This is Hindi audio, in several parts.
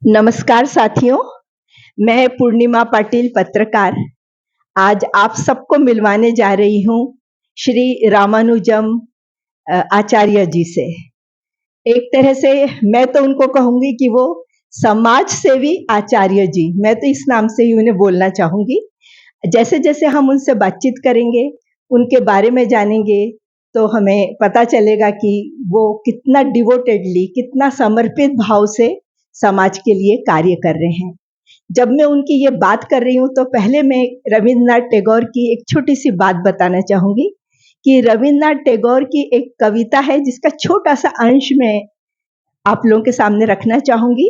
नमस्कार साथियों, मैं पूर्णिमा पाटिल पत्रकार आज आप सबको मिलवाने जा रही हूँ श्री रामानुजम आचार्य जी से। एक तरह से मैं तो उनको कहूँगी कि वो समाज सेवी आचार्य जी, मैं तो इस नाम से ही उन्हें बोलना चाहूँगी। जैसे-जैसे हम उनसे बातचीत करेंगे, उनके बारे में जानेंगे, तो हमें पता चलेगा कि वो कितना डिवोटेडली, कितना समर्पित भाव से समाज के लिए कार्य कर रहे हैं। जब मैं उनकी ये बात कर रही हूँ तो पहले मैं रविन्द्रनाथ टैगोर की एक छोटी-सी बात बताना चाहूँगी कि रविन्द्रनाथ टैगोर की एक कविता है जिसका छोटा-सा अंश मैं आप लोगों के सामने रखना चाहूँगी।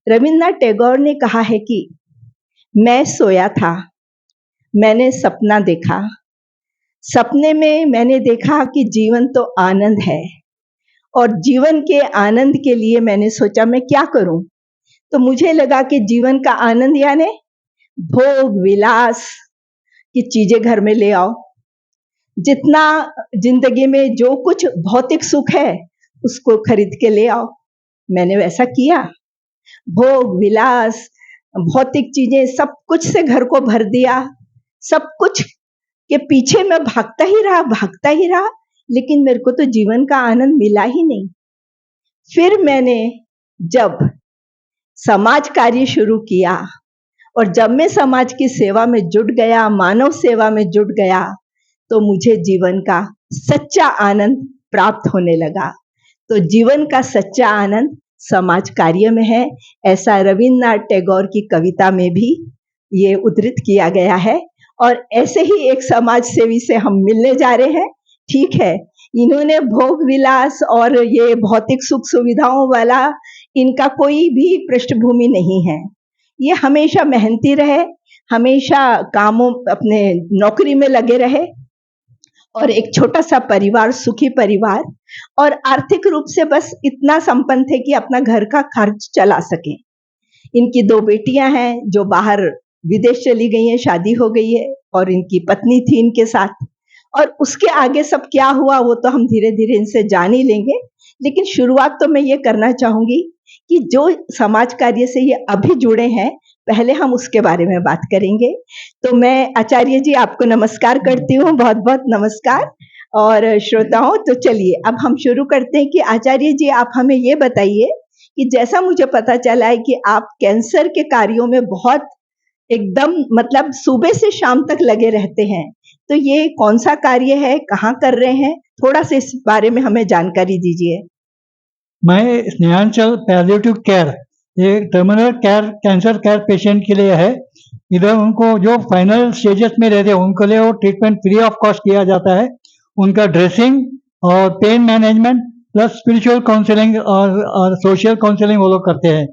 रविन्द्रनाथ टैगोर ने कहा है कि मैं सोया था, मैंने सपना देखा। सपने में मैंने देखा कि जीवन तो आनंद है और जीवन के आनंद के लिए मैंने सोचा मैं क्या करूँ? तो मुझे लगा कि जीवन का आनंद यानी भोग विलास की चीजें घर में ले आओ। जितना जिंदगी में जो कुछ भौतिक सुख है उसको खरीद के ले आओ। मैंने वैसा किया। भोग विलास भौतिक चीजें सब कुछ से घर को भर दिया। सब कुछ के पीछे मैं भागता ही रहा, लेकिन मेरे को तो जीवन का आनंद मिला ही नहीं। फिर मैंने जब समाज कार्य शुरू किया और जब मैं समाज की सेवा में जुट गया, मानव सेवा में जुट गया, तो मुझे जीवन का सच्चा आनंद प्राप्त होने लगा। तो जीवन का सच्चा आनंद समाज कार्य में है, ऐसा रविन्द्रनाथ टैगोर की कविता में भी ये उद्धृत किया गया है। और ऐसे ही एक समाज सेवी से हम मिलने जा रहे हैं। ठीक है, इन्होंने भोग विलास और ये भौतिक सुख सुविधाओं वाला इनका कोई भी पृष्ठभूमि नहीं है। ये हमेशा मेहनती रहे, हमेशा कामों अपने नौकरी में लगे रहे और एक छोटा सा परिवार, सुखी परिवार और आर्थिक रूप से बस इतना संपन्न थे कि अपना घर का खर्च चला सके। इनकी 2 बेटियां हैं जो बाहर विदेश चली गई हैं, शादी हो गई है और इनकी पत्नी थी इनके साथ। और उसके आगे सब क्या हुआ वो तो हम धीरे-धीरे इनसे जान ही लेंगे। लेकिन शुरुआत तो मैं ये करना चाहूँगी कि जो समाज कार्य से ये अभी जुड़े हैं, पहले हम उसके बारे में बात करेंगे। तो मैं आचार्य जी आपको नमस्कार करती हूँ, बहुत-बहुत नमस्कार। और श्रोताओं तो चलिए अब हम शुरू करते हैं कि आचार्य जी आप हमें ये बताइए कि जैसा मुझे पता चला है कि आप कैंसर के कार्यों में बहुत एकदम मतलब सुबह से शाम तक लगे रहते हैं। तो ये कौन-सा कार्य है, कहाँ कर रहे हैं? थोड़ा-सा इस बारे में हमें जानकारी दीजिए। मैं स्नेहांचल पैलिएटिव केयर, ये terminal care cancer care patient के लिए है। इधर उनको जो फाइनल स्टेजेस में रहते हैं उनके लिए वो ट्रीटमेंट फ्री ऑफ कॉस्ट किया जाता है। उनका ड्रेसिंग और pain management plus spiritual counselling और सोशल काउंसलिंग वो लोग करते हैं।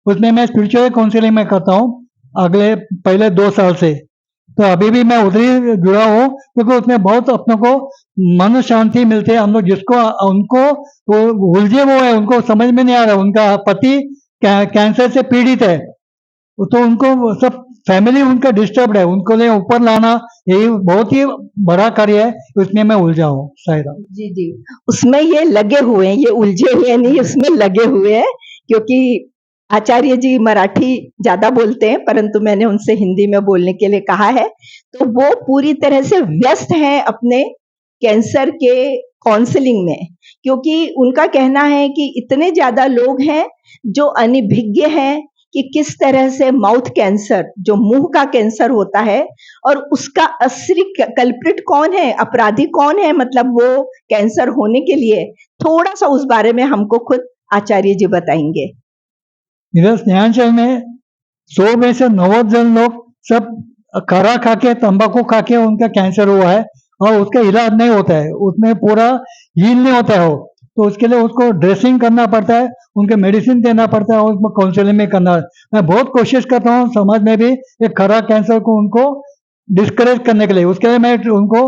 उसमें मैं स्पिरिचुअल काउंसलिंग में करता हूँ अगले पहले 2 साल से। तो अभी भी मैं उधर ही जुड़ा हूँ क्योंकि उसमें बहुत अपनों को मन शांति मिलती है। हम लोग जिसको उनको वो उलझे वो है, उनको समझ में नहीं आ रहा, उनका पति कैंसर से पीड़ित है, तो उनको वो सब फैमिली उनका डिस्टर्ब्ड है, उनको लिए ऊपर लाना यही बहुत ही बड़ा कार्य है। उसमें मैं उलझा हूँ शायद। जी, जी। उसमें ये लगे हुए हैं, ये उलझे हुए नहीं, उसमें लगे हुए हैं क्योंकि आचार्य जी मराठी ज़्यादा बोलते हैं, परंतु मैंने उनसे हिंदी में बोलने के लिए कहा है। तो वो पूरी तरह से व्यस्त हैं अपने कैंसर के काउंसलिंग में, क्योंकि उनका कहना है कि इतने ज़्यादा लोग हैं जो अनभिज्ञ हैं कि किस तरह से माउथ कैंसर, जो मुँह का कैंसर होता है और उसका असली कल्प्रिट कौन है, अपराधी कौन है, मतलब वो कैंसर होने के लिए थोड़ा-सा उस बारे में हमको खुद आचार्य जी बताएँगे। इधर स्नेहांचल में 100 में से 90 जन लोग सब खरा खा के तंबाकू खा के उनका कैंसर हुआ है और उसका इलाज नहीं होता है, उसमें पूरा हील नहीं होता है वो। तो उसके लिए उसको ड्रेसिंग करना पड़ता है, उनके मेडिसिन देना पड़ता है और उसमें काउंसलिंग में करना है। मैं बहुत कोशिश करता हूँ समाज में भी ये खरा कैंसर को उनको डिस्करेज करने के लिए। उसके लिए मैं उनको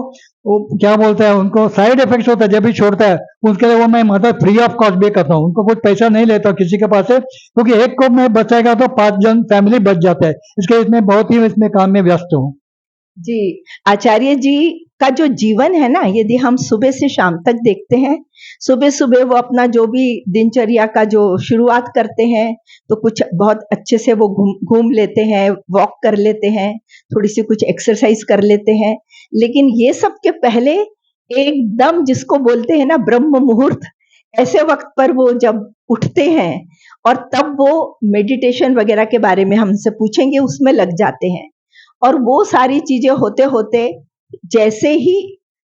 वो क्या बोलते हैं, उनको साइड इफेक्ट्स होता है जब भी छोड़ता है, उसके लिए वो मैं मदद फ्री ऑफ कॉस्ट भी करता हूँ। उनको कुछ पैसा नहीं लेता किसी के पास से, क्योंकि एक को मैं बचाएगा तो 5 जन फैमिली बच जाता है। इसके इसमें बहुत ही इसमें काम में व्यस्त हूँ। जी, आचार्य जी का जो जीवन है ना, यदि हम सुबह से शाम तक देखते हैं, सुबह सुबह वो अपना जो भी दिनचर्या का जो शुरुआत करते हैं, तो कुछ बहुत अच्छे से वो घूम घूम लेते हैं, वॉक कर लेते हैं, थोड़ी सी कुछ एक्सरसाइज कर लेते हैं। लेकिन ये सब के पहले एकदम जिसको बोलते हैं ना ब्रह्म मुहूर्त, ऐसे वक्त पर वो जब उठते हैं और तब वो मेडिटेशन वगैरह के बारे में हमसे पूछेंगे, उसमें लग जाते हैं। और वो सारी चीजें होते होते जैसे ही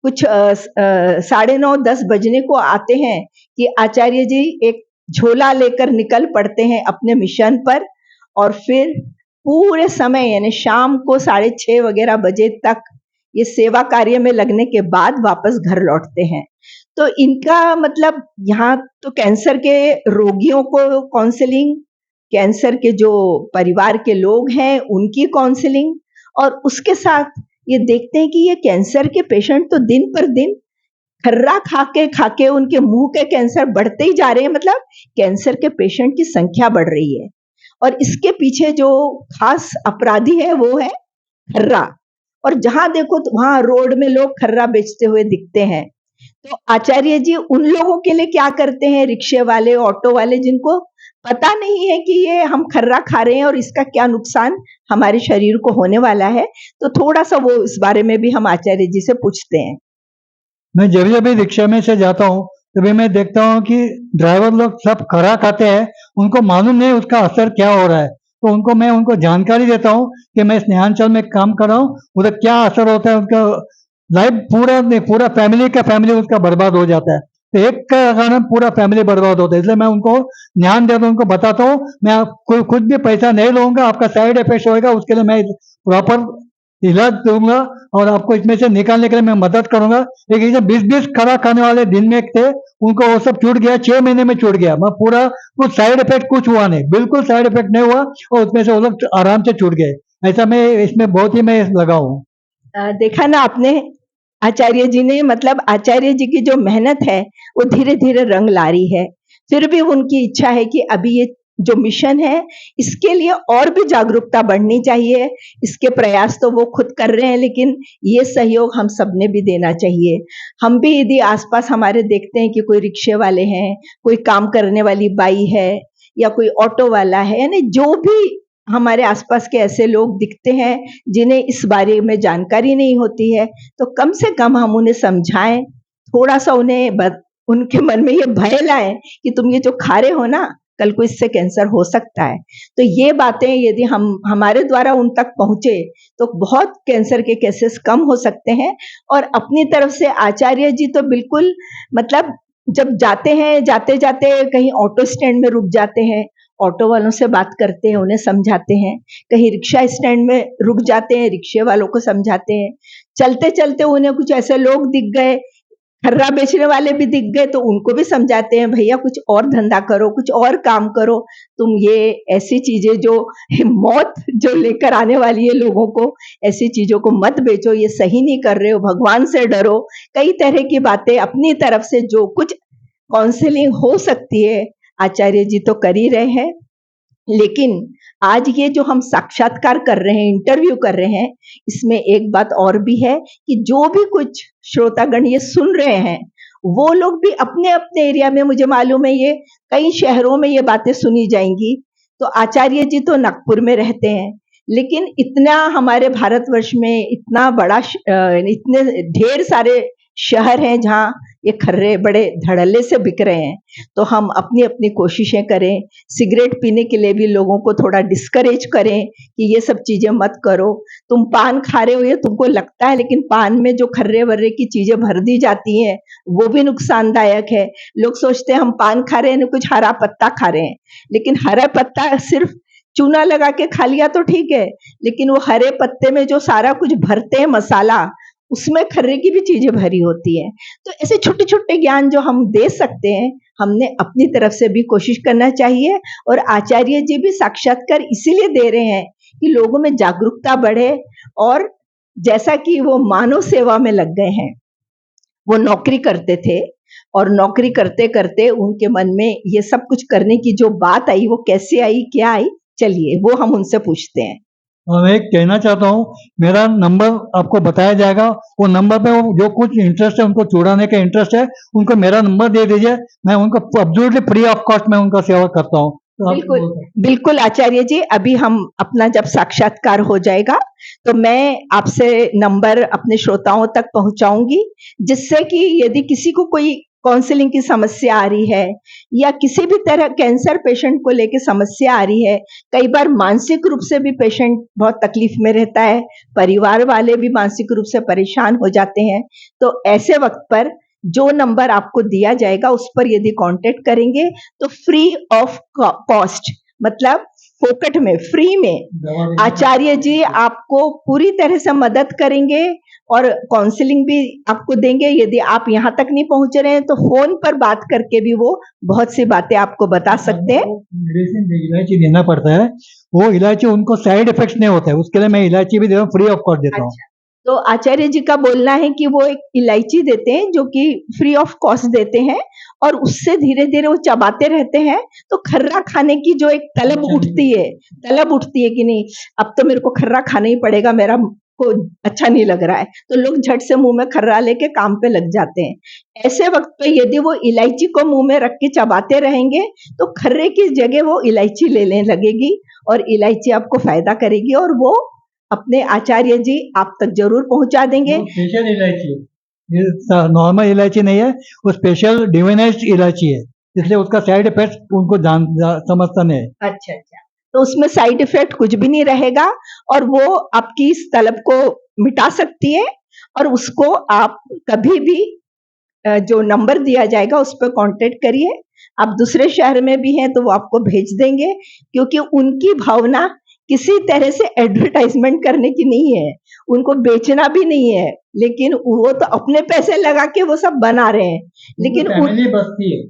कुछ 9:30-10 बजने को आते हैं कि आचार्य जी एक झोला लेकर निकल पड़ते हैं अपने मिशन पर, और फिर पूरे समय यानी शाम को 6:30 वगैरह बजे तक ये सेवा कार्य में लगने के बाद वापस घर लौटते हैं। तो इनका मतलब यहाँ तो कैंसर के रोगियों को काउंसलिंग, कैंसर के जो परिवार के लोग हैं उनकी काउंसलिंग, और उसके साथ ये देखते हैं कि ये कैंसर के पेशेंट तो दिन पर दिन खर्रा खा के उनके मुंह के कैंसर बढ़ते ही जा रहे हैं, मतलब कैंसर के पेशेंट की संख्या बढ़ रही है। और इसके पीछे जो खास अपराधी है वो है खर्रा, और जहां देखो तो वहां रोड में लोग खर्रा बेचते हुए दिखते हैं। तो आचार्य जी उन लोगों के लिए क्या करते हैं, रिक्शे वाले, ऑटो वाले, जिनको पता नहीं है कि ये हम खर्रा खा रहे हैं और इसका क्या नुकसान हमारे शरीर को होने वाला है, तो थोड़ा सा वो इस बारे में भी हम आचार्य जी से पूछते हैं। मैं जब भी रिक्शा में से जाता हूँ तभी मैं देखता हूँ कि ड्राइवर लोग सब खरा खाते हैं, उनको मालूम नहीं उसका असर क्या हो रहा है। तो उनको जानकारी देता हूँ कि मैं स्नेहांचल में काम कर रहा हूँ, उधर क्या असर होता है, उनका लाइफ पूरा नहीं, पूरा फैमिली उसका बर्बाद हो जाता है। तो एक का कारण पूरा फैमिली बर्बाद होता है, इसलिए मैं उनको ध्यान देता हूँ, उनको बताता हूँ मैं खुद भी पैसा नहीं लूंगा, आपका साइड इफेक्ट होएगा उसके लिए मैं प्रॉपर इलाज दूंगा और आपको इसमें से निकालने के लिए मैं मदद करूंगा। लेकिन जो 20-20 खरा खाने वाले दिन में थे, उनको वो सब छूट गया, 6 महीने में छूट गया। मैं पूरा कुछ साइड इफेक्ट कुछ हुआ नहीं, बिल्कुल साइड इफेक्ट नहीं हुआ और उसमें से वो लोग आराम से छूट गए। ऐसा मैं इसमें बहुत ही मैं लगा हूँ। देखा ना आपने, आचार्य जी ने, मतलब आचार्य जी की जो मेहनत है वो धीरे धीरे रंग ला रही है। फिर भी उनकी इच्छा है कि अभी ये जो मिशन है इसके लिए और भी जागरूकता बढ़नी चाहिए। इसके प्रयास तो वो खुद कर रहे हैं, लेकिन ये सहयोग हम सबने भी देना चाहिए। हम भी यदि आसपास हमारे देखते हैं कि कोई रिक्शे वाले हैं, कोई काम करने वाली बाई है, या कोई ऑटो वाला है, यानी जो भी हमारे आसपास के ऐसे लोग दिखते हैं जिन्हें इस बारे में जानकारी नहीं होती है, तो कम से कम हम उन्हें समझाएं, थोड़ा सा उनके मन में ये भय लाएं कि तुम ये जो खा रहे हो ना, कल को इससे कैंसर हो सकता है। तो ये बातें यदि हम हमारे द्वारा उन तक पहुंचे तो बहुत कैंसर के केसेस कम हो सकते हैं। और अपनी तरफ से आचार्य जी तो बिल्कुल, मतलब जब जाते हैं, जाते जाते कहीं ऑटो स्टैंड में रुक जाते हैं, ऑटो वालों से बात करते हैं, उन्हें समझाते हैं, कहीं रिक्शा स्टैंड में रुक जाते हैं, रिक्शे वालों को समझाते हैं, चलते चलते उन्हें कुछ ऐसे लोग दिख गए, खर्रा बेचने वाले भी दिख गए, तो उनको भी समझाते हैं, भैया कुछ और धंधा करो, कुछ और काम करो, तुम ये ऐसी चीजें जो मौत जो लेकर आने वाली है लोगों को, ऐसी चीजों को मत बेचो, ये सही नहीं कर रहे हो, भगवान से डरो। कई तरह की बातें अपनी तरफ से जो कुछ काउंसलिंग हो सकती है आचार्य जी तो कर ही रहे हैं। लेकिन आज ये जो हम साक्षात्कार कर रहे हैं, इंटरव्यू कर रहे हैं, इसमें एक बात और भी है कि जो भी कुछ श्रोतागण ये सुन रहे हैं, वो लोग भी अपने अपने एरिया में, मुझे मालूम है ये कई शहरों में ये बातें सुनी जाएंगी। तो आचार्य जी तो नागपुर में रहते हैं, लेकिन इतना हमारे भारतवर्ष में इतना बड़ा इतने ढेर सारे शहर हैं जहाँ ये खर्रे बड़े धड़ल्ले से बिक रहे हैं। तो हम अपनी अपनी कोशिशें करें, सिगरेट पीने के लिए भी लोगों को थोड़ा डिस्करेज करें कि ये सब चीजें मत करो। तुम पान खा रहे हो ये तुमको लगता है, लेकिन पान में जो खर्रे वर्रे की चीजें भर दी जाती हैं वो भी नुकसानदायक है। लोग सोचते हैं हम पान खा रहे हैं, कुछ हरा पत्ता खा रहे हैं, लेकिन हरा पत्ता सिर्फ चूना लगा के खा लिया तो ठीक है, लेकिन वो हरे पत्ते में जो सारा कुछ भरते हैं मसाला, उसमें खर्रे की भी चीजें भरी होती है। तो ऐसे छोटे छोटे ज्ञान जो हम दे सकते हैं, हमने अपनी तरफ से भी कोशिश करना चाहिए। और आचार्य जी भी साक्षात्कार इसीलिए दे रहे हैं कि लोगों में जागरूकता बढ़े, और जैसा कि वो मानव सेवा में लग गए हैं, वो नौकरी करते थे और नौकरी करते करते उनके मन में ये सब कुछ करने की जो बात आई वो कैसे आई, क्या आई, चलिए वो हम उनसे पूछते हैं। और मैं कहना चाहता हूँ, मेरा नंबर आपको बताया जाएगा, वो नंबर पे वो जो कुछ इंटरेस्ट है, उनको छुड़ाने का इंटरेस्ट है, उनको मेरा नंबर दे दीजिए, मैं उनको एब्सोल्युटली फ्री ऑफ कॉस्ट में उनका सेवा करता हूँ। तो आप बिल्कुल बोल सकते हैं। बिल्कुल आचार्य जी, अभी हम अपना जब साक्षात्कार हो जाएगा तो मैं आपसे नंबर अपने श्रोताओं तक पहुंचाऊंगी, जिससे कि यदि किसी को कोई काउंसलिंग की समस्या आ रही है या किसी भी तरह कैंसर पेशेंट को लेके समस्या आ रही है, कई बार मानसिक रूप से भी पेशेंट बहुत तकलीफ में रहता है, परिवार वाले भी मानसिक रूप से परेशान हो जाते हैं, तो ऐसे वक्त पर जो नंबर आपको दिया जाएगा उस पर यदि कांटेक्ट करेंगे तो फ्री ऑफ कॉस्ट, मतलब फोकट में, फ्री में दवा देने का आचार्य जी आपको पूरी तरह से मदद करेंगे और काउंसलिंग भी आपको देंगे। यदि आप यहाँ तक नहीं पहुंच रहे हैं तो फोन पर बात करके भी वो बहुत सी बातें आपको बता सकते हैं। मेडिसिन इलायची देना पड़ता है, वो इलायची उनको साइड इफेक्ट्स नहीं होता है, उसके लिए मैं इलायची भी दे रहा हूँ, फ्री ऑफ कॉस्ट देता हूँ। अच्छा, तो आचार्य जी का बोलना है कि वो एक इलायची देते हैं जो कि फ्री ऑफ कॉस्ट देते हैं और उससे धीरे धीरे वो चबाते रहते हैं, तो खर्रा खाने की जो एक तलब उठती है कि नहीं अब तो मेरे को खर्रा खाना ही पड़ेगा, मेरा को अच्छा नहीं लग रहा है, तो लोग झट से मुंह में खर्रा लेके काम पे लग जाते हैं। ऐसे वक्त पे यदि वो इलायची को मुंह में रख के चबाते रहेंगे तो खर्रे की जगह वो इलायची लेने लगेगी और इलायची आपको फायदा करेगी और वो अपने आचार्य जी आप तक जरूर पहुंचा देंगे। वो स्पेशल इलायची है, ये नॉर्मल इलायची नहीं है, वो स्पेशल डिवाइनाइज्ड इलायची है, इसलिए उसका साइड इफेक्ट उनको समझता नहीं है। अच्छा अच्छा, तो उसमें साइड इफेक्ट कुछ भी नहीं रहेगा और वो आपकी इस तलब को मिटा सकती है और उसको आप कभी भी जो नंबर दिया जाएगा उस पर कांटेक्ट करिए। आप दूसरे शहर में भी हैं तो वो आपको भेज देंगे, क्योंकि उनकी भावना किसी तरह से एडवर्टाइजमेंट करने की नहीं है, उनको बेचना भी नहीं है, लेकिन वो तो अपने पैसे लगा के वो सब बना रहे हैं, लेकिन फैमिली बचती है,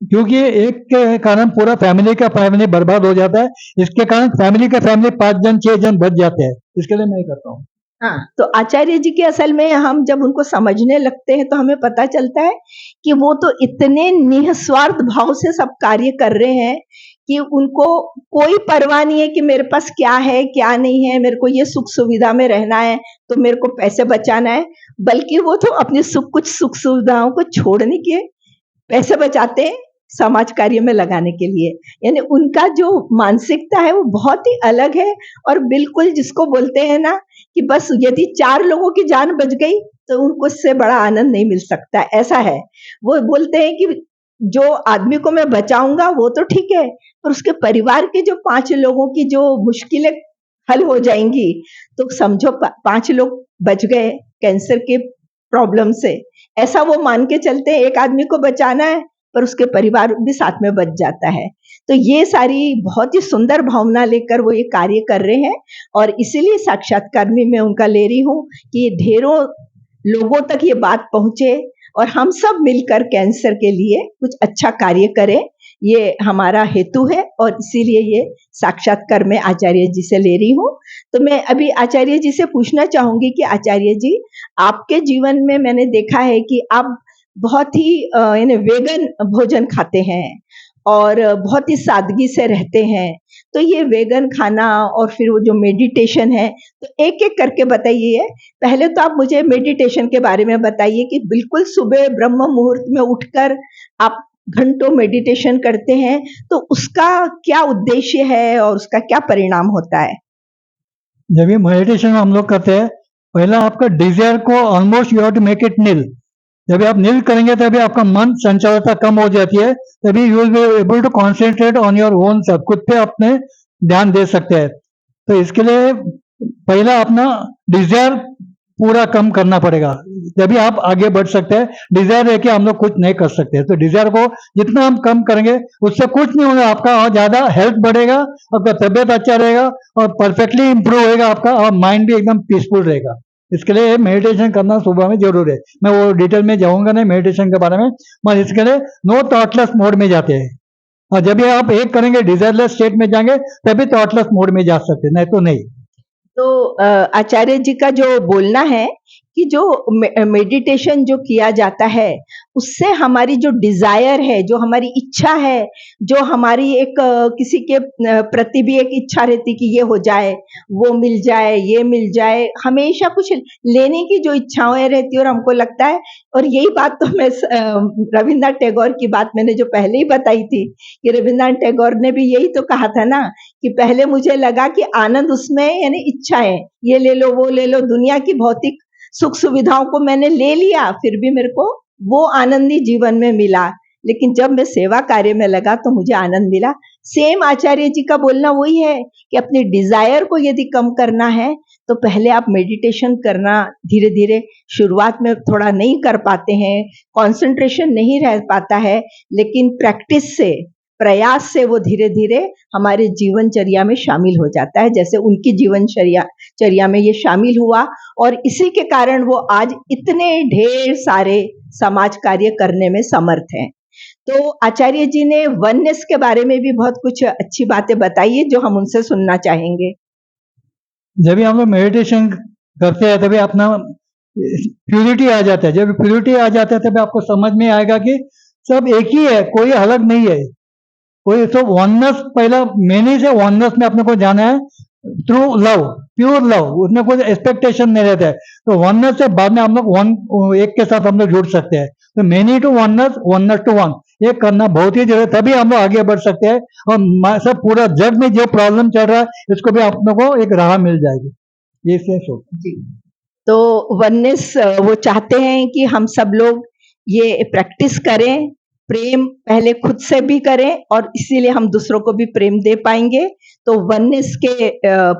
क्योंकि एक के कारण पूरा फैमिली बर्बाद हो जाता है, इसके कारण फैमिली 5 जन 6 जन बच जाते हैं, इसके लिए मैं करता हूँ। हाँ, तो आचार्य जी के असल में हम जब उनको समझने लगते हैं तो हमें पता चलता है कि वो तो इतने निस्वार्थ भाव से सब कार्य कर रहे हैं कि उनको कोई परवाह नहीं है कि मेरे पास क्या है क्या नहीं है, मेरे को ये सुख सुविधा में रहना है तो मेरे को पैसे बचाना है, बल्कि वो तो अपनी कुछ सुख सुविधाओं को छोड़ने के पैसे बचाते हैं समाज कार्य में लगाने के लिए। यानी उनका जो मानसिकता है वो बहुत ही अलग है और बिल्कुल जिसको बोलते हैं ना कि बस यदि 4 लोगों की जान बच गई तो उनको इससे बड़ा आनंद नहीं मिल सकता, ऐसा है। वो बोलते हैं कि जो आदमी को मैं बचाऊंगा वो तो ठीक है, पर उसके परिवार के जो 5 लोगों की जो मुश्किलें हल हो जाएंगी, तो समझो 5 लोग बच गए कैंसर के प्रॉब्लम से, ऐसा वो मान के चलते हैं। एक आदमी को बचाना है पर उसके परिवार भी साथ में बच जाता है। तो ये सारी बहुत ही सुंदर भावना लेकर वो ये कार्य कर रहे हैं और इसीलिए साक्षात्कार में मैं उनका ले रही हूँ कि ये ढेरों लोगों तक ये बात पहुंचे और हम सब मिलकर कैंसर के लिए कुछ अच्छा कार्य करें, ये हमारा हेतु है और इसीलिए ये साक्षात्कार में आचार्य जी से ले रही हूँ। तो मैं अभी आचार्य जी से पूछना चाहूंगी कि आचार्य जी, आपके जीवन में मैंने देखा है कि आप बहुत ही यानी वेगन भोजन खाते हैं और बहुत ही सादगी से रहते हैं, तो ये वेगन खाना और फिर वो जो मेडिटेशन है, तो एक एक करके बताइए। पहले तो आप मुझे मेडिटेशन के बारे में बताइए कि बिल्कुल सुबह ब्रह्म मुहूर्त में उठकर आप घंटों मेडिटेशन करते हैं, तो उसका क्या उद्देश्य है और उसका क्या परिणाम होता है? जब ये मेडिटेशन हम लोग करते हैं, पहला आपका डिजायर को almost you have to make it nil. जब आप नील करेंगे तभी आपका मन चंचलता कम हो जाती है, तभी you will be able to concentrate on your own self, खुद पे अपने ध्यान दे सकते हैं। तो इसके लिए पहला अपना डिजायर पूरा कम करना पड़ेगा, तभी आप आगे बढ़ सकते हैं। डिजायर है कि हम लोग कुछ नहीं कर सकते, तो डिजायर को जितना हम कम करेंगे उससे कुछ नहीं होगा, आपका और ज्यादा हेल्थ बढ़ेगा, आपका तबियत अच्छा रहेगा और परफेक्टली इंप्रूव होएगा आपका, और माइंड भी एकदम पीसफुल रहेगा। इसके लिए मेडिटेशन करना सुबह में जरूर है। मैं वो डिटेल में जाऊंगा नहीं मेडिटेशन के बारे में, मगर इसके लिए नो थॉटलेस मोड में जाते हैं, और जब ये आप एक करेंगे डिजायरलेस स्टेट में जाएंगे तभी थॉटलेस मोड में जा सकते हैं, नहीं तो नहीं। तो आचार्य जी का जो बोलना है कि जो मेडिटेशन जो किया जाता है उससे हमारी जो डिजायर है, जो हमारी इच्छा है, जो हमारी एक किसी के प्रति भी एक इच्छा रहती कि ये हो जाए, वो मिल जाए, ये मिल जाए, हमेशा कुछ लेने की जो इच्छाएं रहती है। और हमको लगता है, और यही बात तो मैं रविन्द्रनाथ टैगोर की बात मैंने जो पहले ही बताई थी कि रविन्द्रनाथ टैगोर ने भी यही तो कहा था ना कि पहले मुझे लगा कि आनंद उसमें यानी इच्छाएं, ये ले लो, वो ले लो, दुनिया की भौतिक सुख सुविधाओं को मैंने ले लिया, फिर भी मेरे को वो आनंद ही जीवन में मिला। लेकिन जब मैं सेवा कार्य में लगा तो मुझे आनंद मिला। सेम आचार्य जी का बोलना वही है कि अपनी डिजायर को यदि कम करना है तो पहले आप मेडिटेशन करना, धीरे धीरे शुरुआत में थोड़ा नहीं कर पाते हैं, कंसंट्रेशन नहीं रह पाता है, लेकिन प्रैक्टिस से, प्रयास से वो धीरे धीरे हमारे जीवनचर्या में शामिल हो जाता है, जैसे उनकी जीवनचर्या में ये शामिल हुआ। और इसी के कारण वो आज इतने ढेर सारे समाज कार्य करने में समर्थ हैं। तो आचार्य जी ने वननेस के बारे में भी बहुत कुछ अच्छी बातें बताई है जो हम उनसे सुनना चाहेंगे। जब भी हम लोग मेडिटेशन करते हैं तभी अपना प्यूरिटी आ जाता है। जब प्यूरिटी आ जाता है तभी आपको समझ में आएगा कि सब एक ही है, कोई अलग नहीं है, कोई तो वननेस, पहला मेनी से वननेस में अपने को जाना है थ्रू लव, प्योर लव, उसमें कोई एक्सपेक्टेशन नहीं रहता है। तो वननेस से बाद में हम लोग वन, एक के साथ हम लोग जुड़ सकते हैं। तो many to oneness, oneness to one, ये करना बहुत ही जरूरी है, तभी हम लोग आगे बढ़ सकते हैं। और सब पूरा जग में जो प्रॉब्लम चल रहा है इसको भी आप लोग को एक राह मिल जाएगी। ये से सोच जी, तो वननेस वो चाहते हैं कि हम सब लोग ये प्रैक्टिस करें, प्रेम पहले खुद से भी करें और इसीलिए हम दूसरों को भी प्रेम दे पाएंगे। तो वननेस के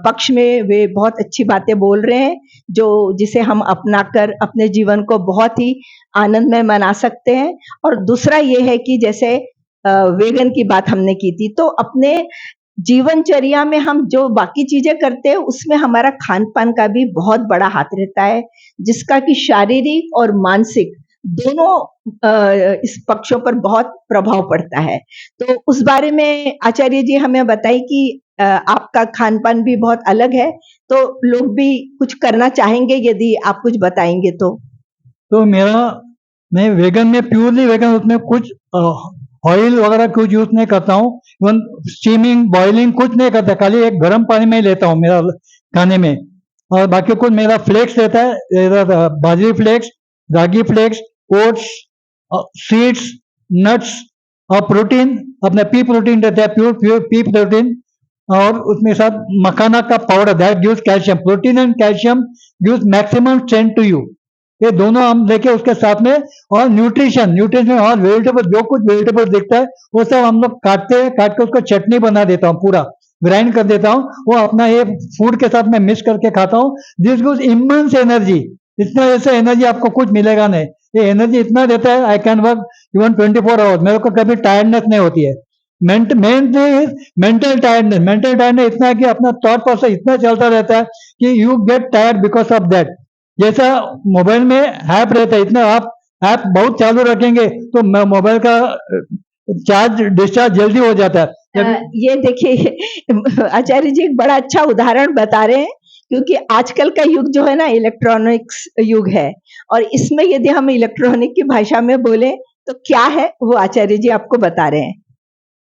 पक्ष में वे बहुत अच्छी बातें बोल रहे हैं, जो जिसे हम अपनाकर अपने जीवन को बहुत ही आनंदमय बना सकते हैं। और दूसरा ये है कि जैसे वेगन की बात हमने की थी, तो अपने जीवनचर्या में हम जो बाकी चीजें करते हैं उसमें हमारा खान पान का भी बहुत बड़ा हाथ रहता है, जिसका कि शारीरिक और मानसिक दोनों इस पक्षों पर बहुत प्रभाव पड़ता है। तो उस बारे में आचार्य जी हमें बताइए कि आपका खान पान भी बहुत अलग है, तो लोग भी कुछ करना चाहेंगे यदि आप कुछ बताएंगे तो मेरा, मैं वेगन में प्योरली वेगन, उसमें कुछ ऑयल वगैरह कुछ यूज नहीं करता हूँ, इवन स्टीमिंग बॉइलिंग कुछ नहीं करता, खाली एक गर्म पानी में ही लेता हूँ मेरा खाने में। और बाकी कुछ मेरा फ्लेक्स रहता है, बाजरी फ्लेक्स, रागी फ्लेक्स, ओट्स, सीड्स, नट्स, और प्रोटीन अपना पी प्रोटीन रहता है, प्योर प्योर पी प्रोटीन। और उसमें साथ मखाना का powder, that gives calcium, protein and calcium gives maximum strength to you. ये दोनों हम लेके उसके साथ में, और न्यूट्रिशन, न्यूट्रिशन और वेजिटेबल, जो कुछ वेजिटेबल दिखता है वो सब हम लोग काटते हैं, काट के उसको चटनी बना देता हूँ, पूरा ग्राइंड कर देता हूँ, वो अपना ये फूड के साथ में मिक्स करके खाता हूँ। दिस गिव्स इमेंस एनर्जी, इतना ऐसा एनर्जी आपको कुछ मिलेगा नहीं। ये एनर्जी इतना देता है, I can work even 24 hours, मेरे को कभी टायर्डनेस नहीं होती है। मेंटल टायर्डनेस, मेंटल टायर्डनेस इतना है कि अपना थॉट प्रोसेस इतना चलता रहता है कि you get tired because of that. जैसा मोबाइल में ऐप रहता है, इतना आप ऐप बहुत चालू रखेंगे तो मोबाइल का चार्ज डिस्चार्ज जल्दी हो जाता है। ये देखिए आचार्य जी एक बड़ा अच्छा उदाहरण बता रहे हैं, क्योंकि आजकल का युग जो है ना इलेक्ट्रॉनिक्स युग है, और इसमें यदि हम इलेक्ट्रॉनिक की भाषा में बोले तो क्या है वो आचार्य जी आपको बता रहे हैं।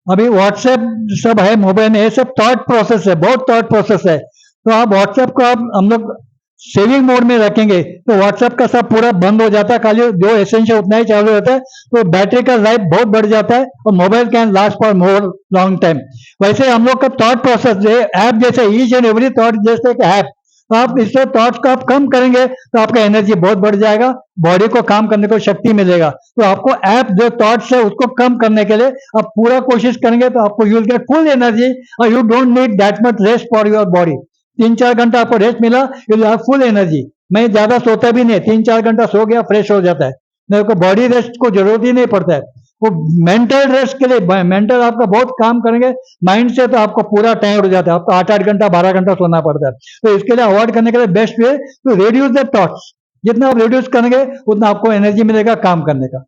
अभी व्हाट्सएप सब है मोबाइल में, ये सब थॉट प्रोसेस है, बहुत थॉट प्रोसेस है। तो आप व्हाट्सएप को आप हम लोग सेविंग मोड में रखेंगे तो व्हाट्सएप का सब पूरा बंद हो जाता है, खाली जो एसेंशियल उतना ही चालू रहता है, तो बैटरी का लाइफ बहुत बढ़ जाता है और mobile can last for more long time. वैसे हम लोग का थॉट प्रोसेस ऐप जैसे, ईच एंड एवरी थॉट जैसे एक ऐप, तो आप इससे थॉट्स को आप कम करेंगे तो आपका एनर्जी बहुत बढ़ जाएगा, बॉडी को काम करने को शक्ति मिलेगा। तो आपको ऐप जो थॉट्स है उसको कम करने के लिए आप पूरा कोशिश करेंगे तो आपको you will get full energy, और you don't need that much rest for your body. 3-4 घंटा आपको रेस्ट मिला, you will have full energy. मैं ज्यादा सोता भी नहीं, 3-4 घंटा सो गया फ्रेश हो जाता है, मेरे को बॉडी रेस्ट को जरूरत ही नहीं पड़ता है। वो मेंटल रेस्ट के लिए, मेंटल आपका बहुत काम करेंगे, माइंड से तो आपको पूरा टाइम उड़ जाता है, आपको 8-8 घंटा 12 घंटा सोना पड़ता है। तो इसके लिए अवॉइड करने के लिए best way to reduce the thoughts, जितना आप रिड्यूस करेंगे उतना आपको एनर्जी मिलेगा काम करने का।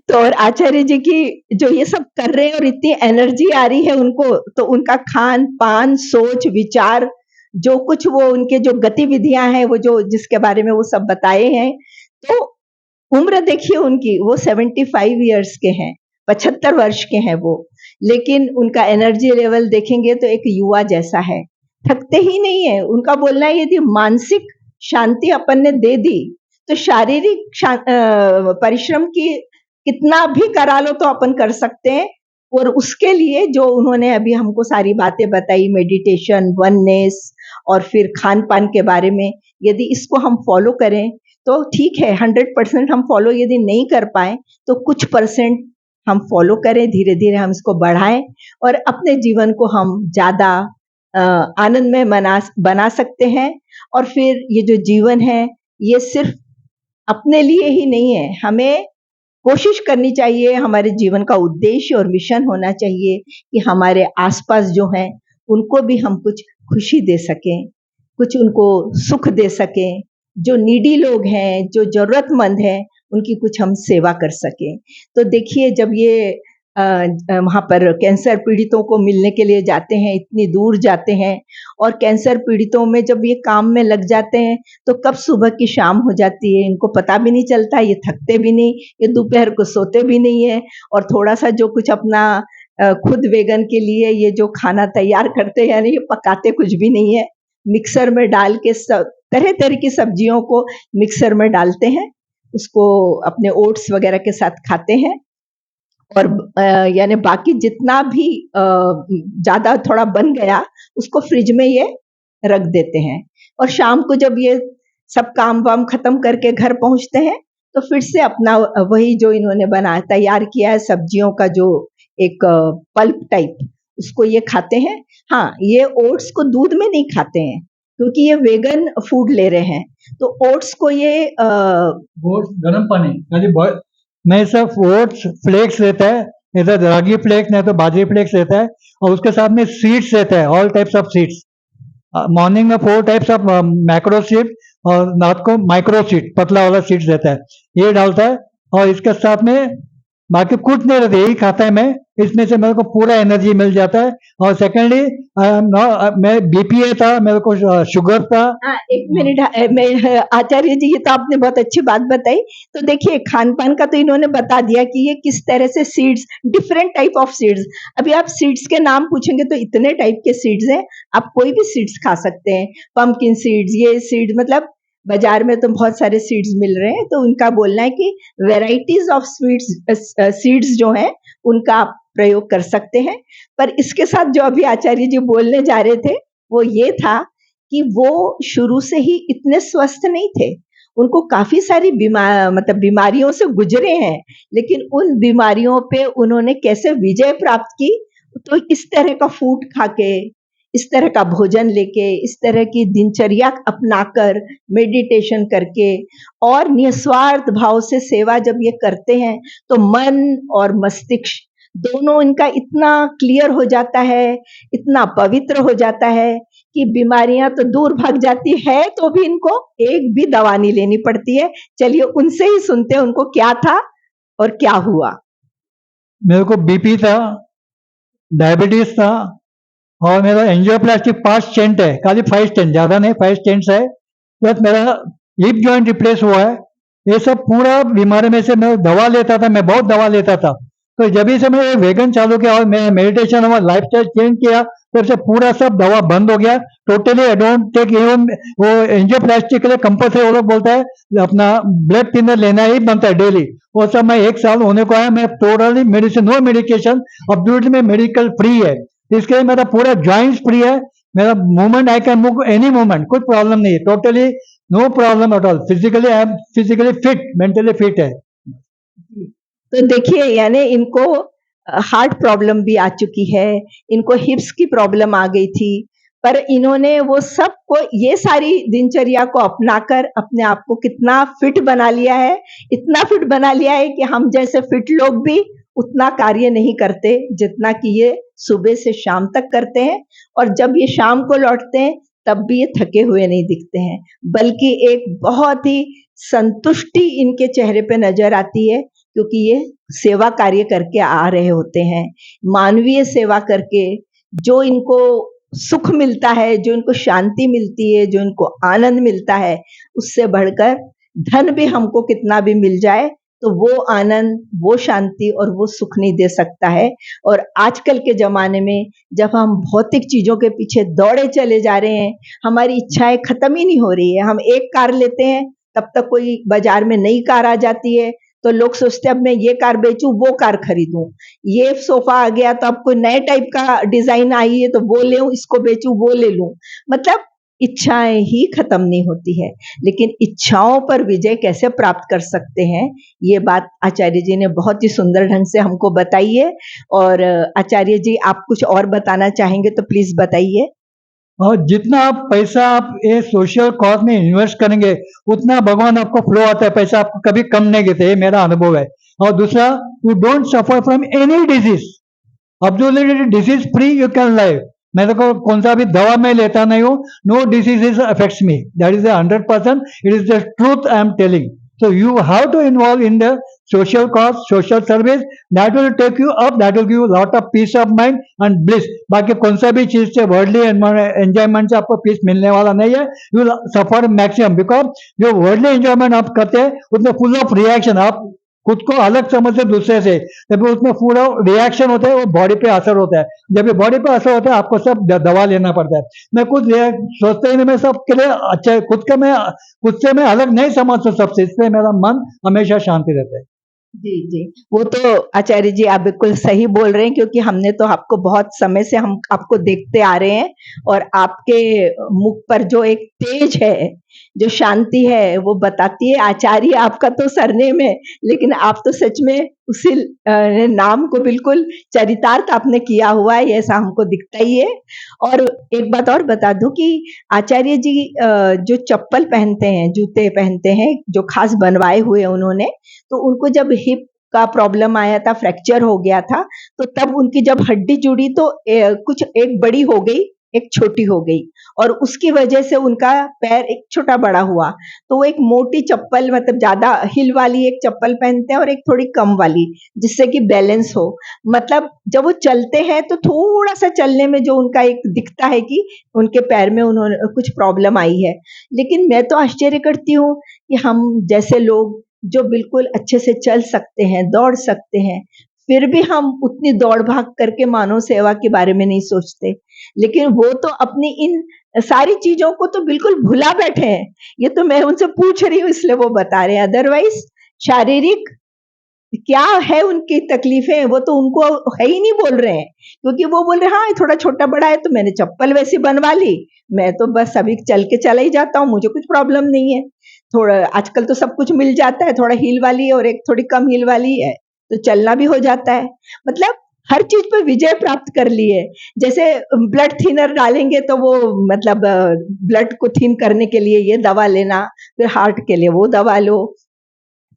तो और आचार्य जी की जो ये सब कर रहे हैं और इतनी एनर्जी आ रही है उनको, तो उनका खान पान, सोच, विचार जो कुछ वो उनके जो गतिविधियां हैं, वो जो जिसके बारे में वो सब बताए हैं, तो उम्र देखिए उनकी, वो 75 ईयर्स के हैं, 75 वर्ष के हैं वो, लेकिन उनका एनर्जी लेवल देखेंगे तो एक युवा जैसा है, थकते ही नहीं है। उनका बोलना है यदि मानसिक शांति अपन ने दे दी तो शारीरिक परिश्रम की कितना भी करा लो तो अपन कर सकते हैं। और उसके लिए जो उन्होंने अभी हमको सारी बातें बताई, मेडिटेशन, वननेस और फिर खान पान के बारे में, यदि इसको हम फॉलो करें तो ठीक है। 100% हम फॉलो यदि नहीं कर पाए तो कुछ परसेंट हम फॉलो करें, धीरे धीरे हम इसको बढ़ाएं और अपने जीवन को हम ज्यादा आनंदमय बना सकते हैं। और फिर ये जो जीवन है ये सिर्फ अपने लिए ही नहीं है, हमें कोशिश करनी चाहिए, हमारे जीवन का उद्देश्य और मिशन होना चाहिए कि हमारे आसपास जो हैं उनको भी हम कुछ खुशी दे सकें, कुछ उनको सुख दे सकें, जो नीडी लोग हैं, जो जरूरतमंद हैं, उनकी कुछ हम सेवा कर सकें। तो देखिए जब ये वहाँ पर कैंसर पीड़ितों को मिलने के लिए जाते हैं, इतनी दूर जाते हैं, और कैंसर पीड़ितों में जब ये काम में लग जाते हैं तो कब सुबह की शाम हो जाती है इनको पता भी नहीं चलता, ये थकते भी नहीं, ये दोपहर को सोते भी नहीं है, और थोड़ा सा जो कुछ अपना खुद वेगन के लिए ये जो खाना तैयार करते हैं, यानी ये पकाते कुछ भी नहीं है, मिक्सर में डाल के सब तरह तरह की सब्जियों को मिक्सर में डालते हैं, उसको अपने ओट्स वगैरह के साथ खाते हैं। और यानी बाकी जितना भी ज्यादा थोड़ा बन गया उसको फ्रिज में ये रख देते हैं, और शाम को जब ये सब काम वाम खत्म करके घर पहुंचते हैं तो फिर से अपना वही जो इन्होंने बना तैयार किया है सब्जियों का जो एक पल्प टाइप, उसको ये खाते हैं। हाँ, ये ओट्स को दूध में नहीं खाते हैं क्योंकि ये वेगन फूड ले रहे हैं, तो ओट्स को ये ओट्स गर्म पानी यानी नहीं सिर्फ ओट्स फ्लेक्स रहता है, इधर रागी फ्लेक्स नहीं तो बाजरी फ्लेक्स रहता है, और उसके साथ में सीड्स रहता है, all types of seeds. Morning में 4 टाइप्स ऑफ मैक्रो सीड और रात को माइक्रो सीड पतला वाला सीड्स रहता है, ये डालता है। और इसके साथ में बाकी कुछ नहीं रहता, यही खाता है मैं, इसमें से मेरे को पूरा एनर्जी मिल जाता है। और सेकेंडली मैं बीपीए था, मेरे को शुगर था। हाँ, एक मिनट, आचार्य जी, ये तो आपने बहुत अच्छी बात बताई। तो देखिए खान पान का तो इन्होंने बता दिया कि ये किस तरह से seeds, different type of seeds, अभी आप सीड्स के नाम पूछेंगे तो इतने टाइप के सीड्स हैं, आप कोई भी सीड्स खा सकते हैं, पंपकिन सीड्स, ये सीड्स, मतलब बाजार में तो बहुत सारे सीड्स मिल रहे हैं, तो उनका बोलना है कि वेराइटीज ऑफ सीड्स जो हैं उनका आप प्रयोग कर सकते हैं। पर इसके साथ जो अभी आचार्य जी बोलने जा रहे थे वो ये था कि वो शुरू से ही इतने स्वस्थ नहीं थे, उनको काफी सारी मतलब बीमारियों से गुजरे हैं, लेकिन उन बीमारियों पे उन्होंने कैसे विजय प्राप्त की, तो इस तरह का फूड खा के, इस तरह का भोजन लेके, इस तरह की दिनचर्या अपनाकर, मेडिटेशन करके और निस्वार्थ भाव से सेवा जब ये करते हैं तो मन और मस्तिष्क दोनों इनका इतना क्लियर हो जाता है, इतना पवित्र हो जाता है कि बीमारियां तो दूर भाग जाती है, तो भी इनको एक भी दवा नहीं लेनी पड़ती है। चलिए उनसे ही सुनते हैं उनको क्या था और क्या हुआ। मेरे को बीपी था, डायबिटीज था, और मेरा एंजियोप्लास्टी 5 स्टेंट है, खाली 5 स्टेंट, ज्यादा नहीं, 5 स्टेंट्स है, प्लस मेरा हिप जॉइंट रिप्लेस हुआ है। ये सब पूरा बीमारी में से मैं दवा लेता था, मैं बहुत दवा लेता था। तो जब से मैं वेगन चालू किया और मैं मेडिटेशन और लाइफस्टाइल चेंज किया, तब से पूरा सब दवा बंद हो गया totally. I don't take even वो एंजियोप्लास्टी के लिए कंपल्सरी वो लोग बोलता है अपना ब्लड थिनर लेना ही बनता है डेली, वो सब मैं 1 साल होने को आया, मैं totally medicine, no medication, absolutely में मेडिकल फ्री है। इसके लिए मेरा पूरा जॉइंट्स फ्री है, मेरा movement, I can move any movement, कुछ प्रॉब्लम नहीं है, totally no problem at all. Physically I am physically fit, mentally fit है। तो देखिए यानी इनको हार्ट प्रॉब्लम भी आ चुकी है, इनको हिप्स की प्रॉब्लम आ गई थी, पर इन्होंने वो सब को, ये सारी दिनचर्या को अपनाकर अपने आप को कितना फिट बना लिया है, इतना फिट बना लिया है कि हम जैसे फिट लोग भी उतना कार्य नहीं करते जितना कि ये सुबह से शाम तक करते हैं, और जब ये शाम को लौटते हैं तब भी ये थके हुए नहीं दिखते हैं, बल्कि एक बहुत ही संतुष्टि इनके चेहरे पे नजर आती है, क्योंकि ये सेवा कार्य करके आ रहे होते हैं, मानवीय सेवा करके, जो इनको सुख मिलता है, जो इनको शांति मिलती है, जो इनको आनंद मिलता है, उससे बढ़कर धन भी हमको कितना भी मिल जाए, तो वो आनंद, वो शांति और वो सुख नहीं दे सकता है। और आजकल के ज़माने में जब हम भौतिक चीज़ों के पीछे दौड़े चले जा रहे हैं, हमारी इच्छाएँ खत्म ही नहीं हो रही है। हम एक कार लेते हैं, तब तक कोई बाज़ार में नई कार आ जाती है, तो लोग सोचते हैं अब मैं ये कार बेचूँ, वो कार खरीदूँ। ये सोफा आ गया तो अब कोई नए टाइप का डिजाइन आई है तो वो ले इसको बेचूं, वो ले लूं। मतलब इच्छाएं ही खत्म नहीं होती है। लेकिन इच्छाओं पर विजय कैसे प्राप्त कर सकते हैं, ये बात आचार्य जी ने बहुत ही सुंदर ढंग से हमको बताई है। और आचार्य जी, आप कुछ और बताना चाहेंगे तो प्लीज बताइए। और जितना आप पैसा आप ये सोशल कॉज में इन्वेस्ट करेंगे, उतना भगवान आपको फ्लो आता है, पैसा आपको कभी कम नहीं देते, ये मेरा अनुभव है। और दूसरा, you don't suffer from any disease, absolutely disease free you can live. मेरे को कौन सा भी दवा मैं लेता नहीं हूँ, no disease is affects me, that is 100%, it is the truth I am telling. So you have to involve in the social cause, social service. That will take you up. That will give you lot of peace of mind and bliss. बाकी कौन सा भी चीज से वर्ल्डली एंजॉयमेंट से आपको पीस मिलने वाला नहीं है। यू सफर मैक्सिमम, बिकॉज जो वर्ल्डली एंजॉयमेंट आप करते हैं उसमें फुल ऑफ रिएक्शन, आप खुद को अलग समझते दूसरे से, जब उसमें फुल ऑफ रिएक्शन होता है, वो बॉडी पे असर होता है। जब ये बॉडी पे असर होता है, आपको सब दवा लेना पड़ता है। मैं कुछ सोचते ही नहीं, मैं सबके लिए अच्छा, खुद से मैं अलग नहीं समझता सबसे, इसलिए मेरा मन हमेशा शांति रहता है। जी जी, वो तो आचार्य जी आप बिल्कुल सही बोल रहे हैं, क्योंकि हमने तो आपको बहुत समय से हम आपको देखते आ रहे हैं, और आपके मुख पर जो एक तेज है, जो शांति है, वो बताती है। आचार्य आपका तो सरनेम है, लेकिन आप तो सच में उसी नाम को बिल्कुल चरितार्थ आपने किया हुआ है, ऐसा हमको दिखता ही है। और एक बात और बता दूं कि आचार्य जी जो चप्पल पहनते हैं, जूते पहनते हैं, जो खास बनवाए हुए उन्होंने, तो उनको जब हिप का प्रॉब्लम आया था, फ्रैक्चर हो गया था, तो तब उनकी जब हड्डी जुड़ी तो कुछ एक बड़ी हो गई, एक छोटी हो गई, और उसकी वजह से उनका पैर एक छोटा बड़ा हुआ। तो वो एक मोटी चप्पल, मतलब ज्यादा हिल वाली एक चप्पल पहनते हैं और एक थोड़ी कम वाली, जिससे कि बैलेंस हो। मतलब जब वो चलते हैं तो थोड़ा सा चलने में जो उनका एक दिखता है कि उनके पैर में उन्होंने कुछ प्रॉब्लम आई है। लेकिन मैं तो आश्चर्य करती हूँ कि हम जैसे लोग जो बिल्कुल अच्छे से चल सकते हैं, दौड़ सकते हैं, फिर भी हम उतनी दौड़ भाग करके मानव सेवा के बारे में नहीं सोचते। लेकिन वो तो अपनी इन सारी चीजों को तो बिल्कुल भुला बैठे हैं। ये तो मैं उनसे पूछ रही हूँ, इसलिए वो बता रहे हैं। अदरवाइज शारीरिक क्या है उनकी तकलीफें, वो तो उनको है ही नहीं बोल रहे हैं, क्योंकि वो बोल रहे हैं हाँ थोड़ा छोटा बड़ा है तो मैंने चप्पल वैसी बनवा ली, मैं तो बस अभी चल के चला ही जाता हूँ, मुझे कुछ प्रॉब्लम नहीं है। थोड़ा आजकल तो सब कुछ मिल जाता है, थोड़ा हील वाली और एक थोड़ी कम हील वाली है तो चलना भी हो जाता है। मतलब हर चीज पे विजय प्राप्त कर ली है। जैसे ब्लड थिनर डालेंगे तो वो मतलब ब्लड को थिन करने के लिए ये दवा लेना, फिर हार्ट के लिए वो दवा लो,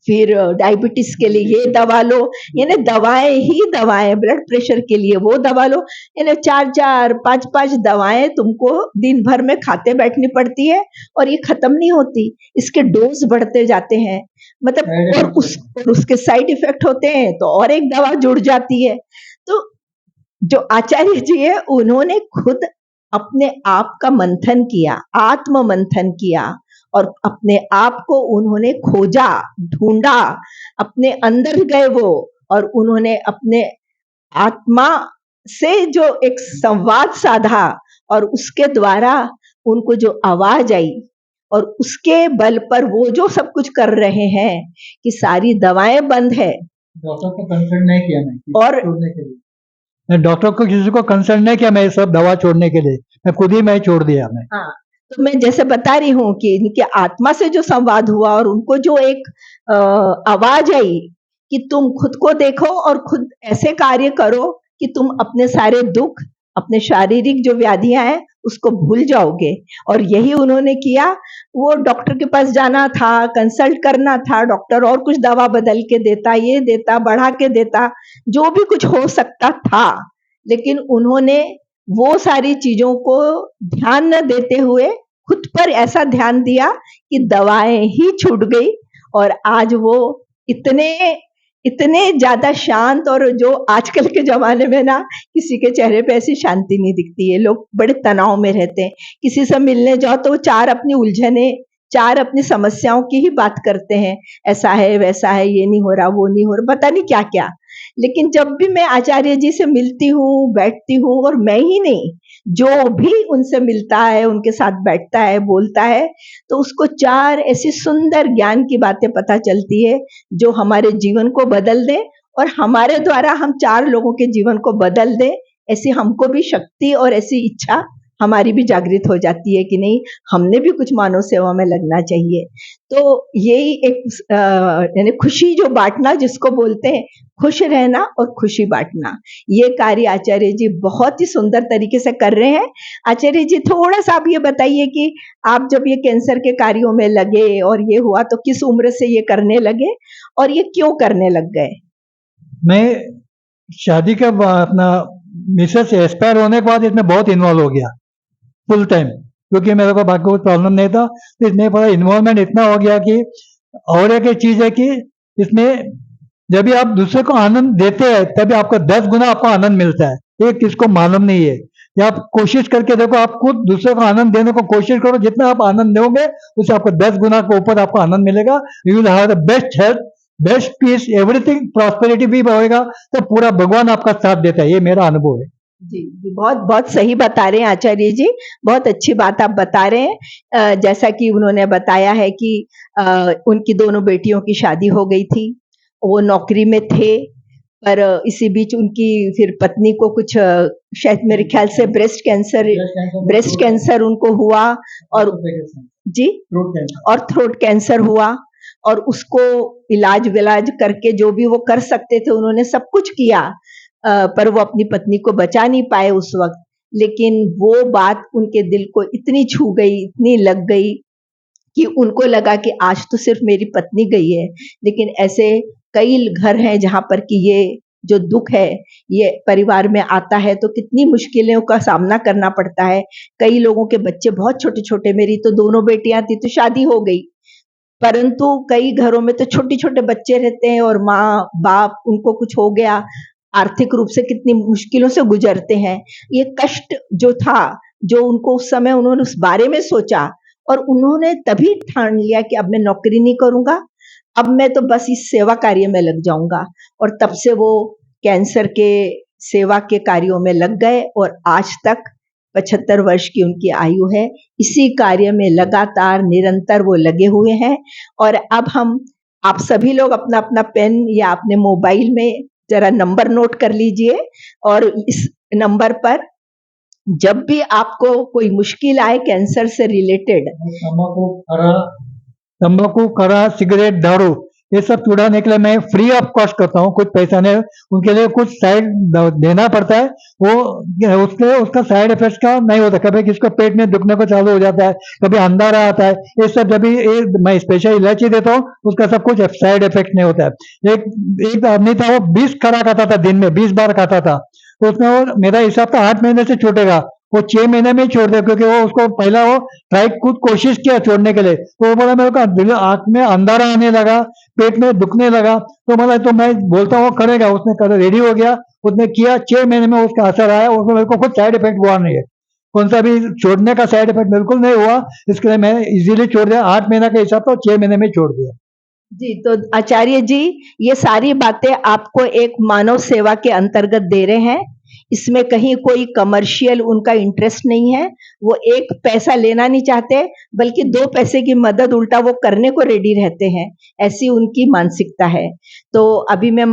फिर डायबिटीज के लिए ये दवा लो, यानी दवाएं ही दवाएं, ब्लड प्रेशर के लिए वो दवा लो, यानी 4-4, 5-5 दवाएं तुमको दिन भर में खाते बैठनी पड़ती है, और ये खत्म नहीं होती, इसके डोज बढ़ते जाते हैं। मतलब और उसके साइड इफेक्ट होते हैं तो और एक दवा जुड़ जाती है। तो जो आचार्य जी है, उन्होंने खुद अपने आप का मंथन किया, आत्म मंथन किया, और अपने आप को उन्होंने खोजा, ढूंढा, अपने अंदर गए वो, और उन्होंने अपने आत्मा से जो एक संवाद साधा, और उसके द्वारा उनको जो आवाज आई, और उसके बल पर वो जो सब कुछ कर रहे हैं कि सारी दवाएं बंद है। डॉक्टर को कंसल्ट नहीं किया मैं और छोड़ने के लिए, डॉक्टर को किसी को कंसल्ट नहीं किया मैं सब दवा छोड़ने के लिए, मैं छोड़ दिया मैं। हाँ, तो मैं जैसे बता रही हूँ कि इनके आत्मा से जो संवाद हुआ, और उनको जो एक आवाज आई कि तुम खुद को देखो और खुद ऐसे कार्य करो कि तुम अपने सारे दुख, अपने शारीरिक जो व्याधियां हैं उसको भूल जाओगे। और यही उन्होंने किया। वो डॉक्टर के पास जाना था, कंसल्ट करना था, डॉक्टर और कुछ दवा बदल के देता, ये देता, बढ़ा के देता, जो भी कुछ हो सकता था, लेकिन उन्होंने वो सारी चीजों को ध्यान न देते हुए खुद पर ऐसा ध्यान दिया कि दवाएं ही छूट गई, और आज वो इतने इतने ज्यादा शांत, और जो आजकल के जमाने में ना किसी के चेहरे पे ऐसी शांति नहीं दिखती है, लोग बड़े तनाव में रहते हैं। किसी से मिलने जाओ तो वो चार अपनी उलझने, चार अपनी समस्याओं की ही बात करते हैं, ऐसा है वैसा है, ये नहीं हो रहा वो नहीं हो रहा, पता नहीं क्या क्या। लेकिन जब भी मैं आचार्य जी से मिलती हूँ, बैठती हूँ, और मैं ही नहीं, जो भी उनसे मिलता है, उनके साथ बैठता है, बोलता है, तो उसको चार ऐसी सुंदर ज्ञान की बातें पता चलती है जो हमारे जीवन को बदल दे, और हमारे द्वारा हम चार लोगों के जीवन को बदल दे, ऐसी हमको भी शक्ति और ऐसी इच्छा हमारी भी जागृत हो जाती है कि नहीं, हमने भी कुछ मानव सेवा में लगना चाहिए। तो यही एक यानी खुशी जो बांटना जिसको बोलते हैं, खुश रहना और खुशी बांटना, ये कार्य आचार्य जी बहुत ही सुंदर तरीके से कर रहे हैं। आचार्य जी, थोड़ा सा आप ये बताइए कि आप जब ये कैंसर के कार्यों में लगे और ये हुआ, तो किस उम्र से ये करने लगे और ये क्यों करने लग गए? मैं शादी के बाद अपना मिसेस एक्सपायर होने के बाद इसमें बहुत इन्वॉल्व हो गया फुल टाइम, क्योंकि मेरे को बाकी कोई प्रॉब्लम नहीं था, तो इसमें पूरा इन्वॉल्वमेंट इतना हो गया कि, और एक चीज है कि इसमें जब भी आप दूसरे को आनंद देते हैं तभी आपको 10 गुना आपको आनंद मिलता है, ये किसको मालूम नहीं है। या आप कोशिश करके देखो, आप खुद दूसरे को आनंद देने को कोशिश करो, जितना आप आनंद दोगे उससे आपको 10 गुना के ऊपर आपको आनंद मिलेगा। You will have the best health, best peace, everything, prosperity भी होएगा, तो पूरा भगवान आपका साथ देता है, ये मेरा अनुभव है। जी, बहुत बहुत सही बता रहे हैं आचार्य जी, बहुत अच्छी बात आप बता रहे हैं। जैसा कि उन्होंने बताया है कि उनकी दोनों बेटियों की शादी हो गई थी, वो नौकरी में थे, पर इसी बीच उनकी फिर पत्नी को कुछ शायद मेरे ख्याल से ब्रेस्ट कैंसर उनको हुआ, और जी, और थ्रोट कैंसर हुआ, और उसको इलाज विलाज करके जो भी वो कर सकते थे उन्होंने सब कुछ किया, पर वो अपनी पत्नी को बचा नहीं पाए उस वक्त। लेकिन वो बात उनके दिल को इतनी छू गई, इतनी लग गई कि उनको लगा कि आज तो सिर्फ मेरी पत्नी गई है, लेकिन ऐसे कई घर हैं जहां पर कि ये जो दुख है ये परिवार में आता है तो कितनी मुश्किलों का सामना करना पड़ता है। कई लोगों के बच्चे बहुत छोटे छोटे, मेरी तो दोनों बेटियां थी तो शादी हो गई, परंतु कई घरों में तो छोटे छोटे बच्चे रहते हैं और माँ बाप उनको कुछ हो गया, आर्थिक रूप से कितनी मुश्किलों से गुजरते हैं। ये कष्ट जो था, जो उनको उस समय उन्होंने उस बारे में सोचा, और उन्होंने तभी ठान लिया कि अब मैं नौकरी नहीं करूंगा, अब मैं तो बस इस सेवा कार्य में लग जाऊंगा। और तब से वो कैंसर के सेवा के कार्यों में लग गए, और आज तक 75 वर्ष की उनकी आयु है, इसी कार्य में लगातार निरंतर वो लगे हुए हैं। और अब हम, आप सभी लोग अपना अपना पेन या अपने मोबाइल में जरा नंबर नोट कर लीजिए, और इस नंबर पर जब भी आपको कोई मुश्किल आए कैंसर से रिलेटेड, तंबाकू, करा, सिगरेट, दारू, ये सब छुड़ाने के लिए मैं फ्री ऑफ कॉस्ट करता हूँ, कुछ पैसा नहीं, उनके लिए कुछ साइड देना पड़ता है, वो उसके उसका साइड इफेक्ट का नहीं होता। कभी किसको पेट में दुखने को चालू हो जाता है, कभी अंधारा आता है, ये सब जब भी मैं स्पेशल इलायची देता हूँ उसका सब कुछ साइड इफेक्ट नहीं होता है। एक आदमी था, वो 20 खरा खाता था, दिन में 20 बार खाता था, तो उसमें वो मेरा हिसाब था 8 महीने से छूटेगा, वो 6 महीने में ही छोड़ दिया, क्योंकि वो उसको पहला वो ट्राई खुद कोशिश किया छोड़ने के लिए, तो वो बोला मेरे को आंख में अंधारा आने लगा, पेट में दुखने लगा, तो बोला तो मैं बोलता हूँ करेगा, उसने कर रेडी हो गया, उसने किया, 6 महीने में उसका असर आया, उसमें मेरे को कुछ साइड इफेक्ट हुआ नहीं है, कौन सा भी छोड़ने का साइड इफेक्ट बिल्कुल नहीं हुआ, इसके लिए मैं इजीली छोड़ दिया, 8 महीने के हिसाब से 6 महीने में छोड़ दिया। जी, तो आचार्य जी, ये सारी बातें आपको एक मानव सेवा के अंतर्गत दे रहे हैं, इसमें कहीं कोई कमर्शियल उनका इंटरेस्ट नहीं है, वो एक पैसा लेना नहीं चाहते, बल्कि 2 पैसे की मदद उल्टा वो करने को रेडी रहते हैं, ऐसी उनकी मानसिकता है। तो अभी मैं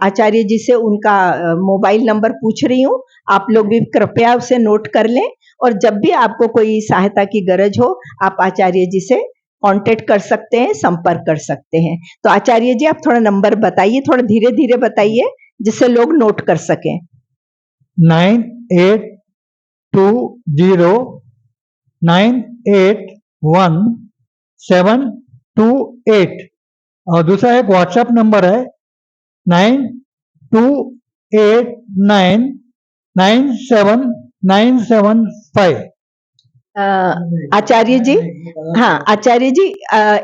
आचार्य जी से उनका मोबाइल नंबर पूछ रही हूँ, आप लोग भी कृपया उसे नोट कर लें, और जब भी आपको कोई सहायता की गरज हो, आप आचार्य जी से कांटेक्ट कर सकते हैं, संपर्क कर सकते हैं। तो आचार्य जी, आप थोड़ा नंबर बताइए, थोड़ा धीरे धीरे बताइए जिससे लोग नोट कर सकें। 9820981728, और दूसरा एक व्हाट्सएप नंबर है 9289979755। आचार्य जी, हाँ आचार्य जी,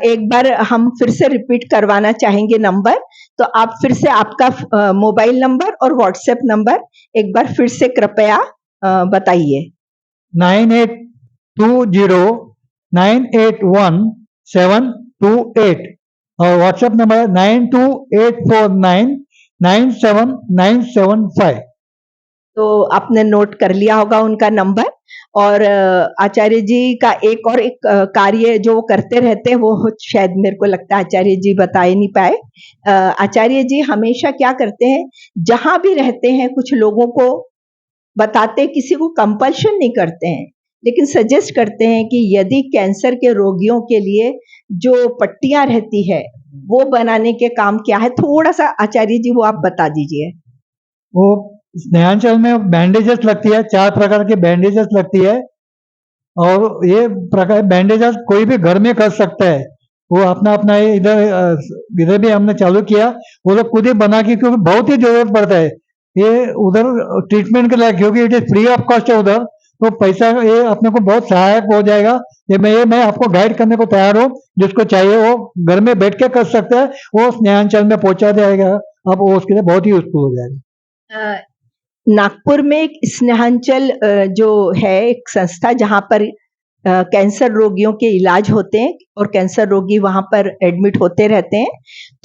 एक बार हम फिर से रिपीट करवाना चाहेंगे नंबर, तो आप फिर से आपका मोबाइल नंबर और व्हाट्सएप नंबर एक बार फिर से कृपया बताइए। 9820981728 और व्हाट्सएप नंबर 9284997975। तो आपने नोट कर लिया होगा उनका नंबर। और आचार्य जी का एक कार्य जो वो करते रहते हैं, वो शायद मेरे को लगता है आचार्य जी बता ही नहीं पाए। आचार्य जी हमेशा क्या करते हैं, जहां भी रहते हैं कुछ लोगों को बताते, किसी को कंपल्शन नहीं करते हैं, लेकिन सजेस्ट करते हैं कि यदि कैंसर के रोगियों के लिए जो पट्टियां रहती है वो बनाने के काम क्या है, थोड़ा सा आचार्य जी वो आप बता दीजिए। वो स्नेहांचल में बैंडेजेस लगती है, 4 प्रकार के बैंडेजेस लगती है और ये प्रकार बैंडेजेस कोई भी घर में कर सकता है। वो अपना अपना इधर भी हमने चालू किया, वो लोग खुद ही बना के, क्योंकि बहुत ही जरूरत पड़ता है ये उधर ट्रीटमेंट के लिए, क्योंकि it is free of cost है उधर, तो पैसा ये अपने को बहुत सहायक हो जाएगा। मैं आपको गाइड करने को तैयार हूँ, जिसको चाहिए वो घर में बैठ के कर सकता है, वो स्नेहांचल में पहुंचा जाएगा, अब वो उसके लिए बहुत ही यूजफुल हो जाएगा। नागपुर में एक स्नेहांचल जो है एक संस्था, जहां पर कैंसर रोगियों के इलाज होते हैं और कैंसर रोगी वहां पर एडमिट होते रहते हैं,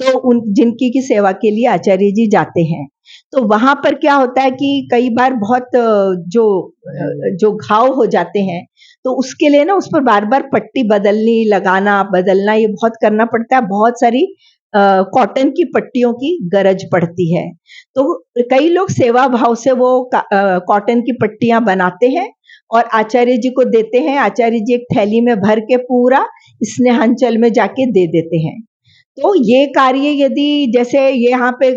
तो उन जिनकी की सेवा के लिए आचार्य जी जाते हैं। तो वहां पर क्या होता है कि कई बार बहुत जो घाव हो जाते हैं, तो उसके लिए ना उस पर बार बार पट्टी बदलनी, लगाना, बदलना, ये बहुत करना पड़ता है। बहुत सारी कॉटन की पट्टियों की गरज पड़ती है। तो कई लोग सेवा भाव से वो कॉटन की पट्टियां बनाते हैं और आचार्य जी को देते हैं। आचार्य जी एक थैली में भर के पूरा स्नेहांचल में जाके दे देते हैं। तो ये कार्य यदि जैसे यहाँ पे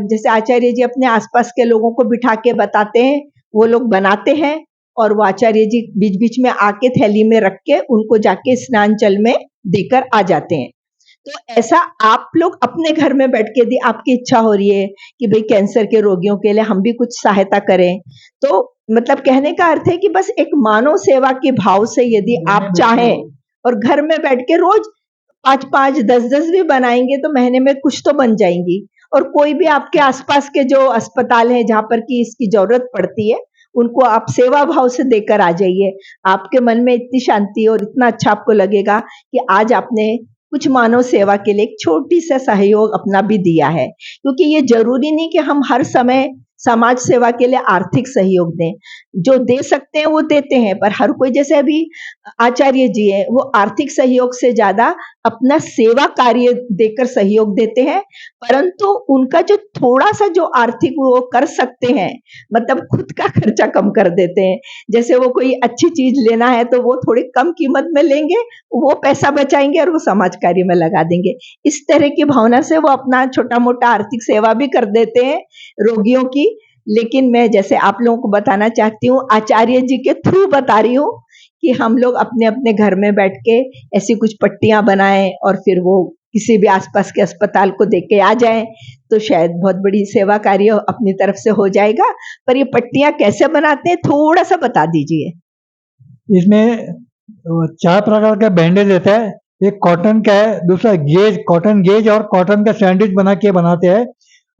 जैसे आचार्य जी अपने आसपास के लोगों को बिठा के बताते हैं, वो लोग बनाते हैं और वो आचार्य जी बीच बीच में आके थैली में रख के उनको जाके स्नानचल में देकर आ जाते हैं। तो ऐसा आप लोग अपने घर में बैठ के, यदि आपकी इच्छा हो रही है कि भाई कैंसर के रोगियों के लिए हम भी कुछ सहायता करें, तो मतलब कहने का अर्थ है कि बस एक मानव सेवा के भाव से यदि आप चाहें और घर में बैठ के रोज 5-5, 10-10 भी बनाएंगे तो महीने में कुछ तो बन जाएंगी। और कोई भी आपके आसपास के जो अस्पताल है जहां पर की इसकी जरूरत पड़ती है, उनको आप सेवा भाव से देकर आ जाइए। आपके मन में इतनी शांति और इतना अच्छा आपको लगेगा कि आज आपने कुछ मानव सेवा के लिए एक छोटी सा सहयोग अपना भी दिया है। क्योंकि ये जरूरी नहीं कि हम हर समय समाज सेवा के लिए आर्थिक सहयोग दें, जो दे सकते हैं वो देते हैं, पर हर कोई, जैसे अभी आचार्य जी है, वो आर्थिक सहयोग से ज्यादा अपना सेवा कार्य देकर सहयोग देते हैं। परंतु उनका जो थोड़ा सा जो आर्थिक वो कर सकते हैं, मतलब खुद का खर्चा कम कर देते हैं। जैसे वो कोई अच्छी चीज लेना है तो वो थोड़ी कम कीमत में लेंगे, वो पैसा बचाएंगे और वो समाज कार्य में लगा देंगे। इस तरह की भावना से वो अपना छोटा मोटा आर्थिक सेवा भी कर देते हैं रोगियों की। लेकिन मैं जैसे आप लोगों को बताना चाहती हूँ, आचार्य जी के थ्रू बता रही हूँ कि हम लोग अपने अपने घर में बैठ के ऐसी कुछ पट्टियां बनाएं और फिर वो किसी भी आसपास के अस्पताल को देख के आ जाएं, तो शायद बहुत बड़ी सेवा कार्य अपनी तरफ से हो जाएगा। पर ये पट्टियां कैसे बनाते हैं, थोड़ा सा बता दीजिए। इसमें 4 प्रकार का बैंडेज रहता है। एक कॉटन का है, दूसरा गेज, कॉटन गेज और कॉटन का सैंडविच बना के बनाते हैं,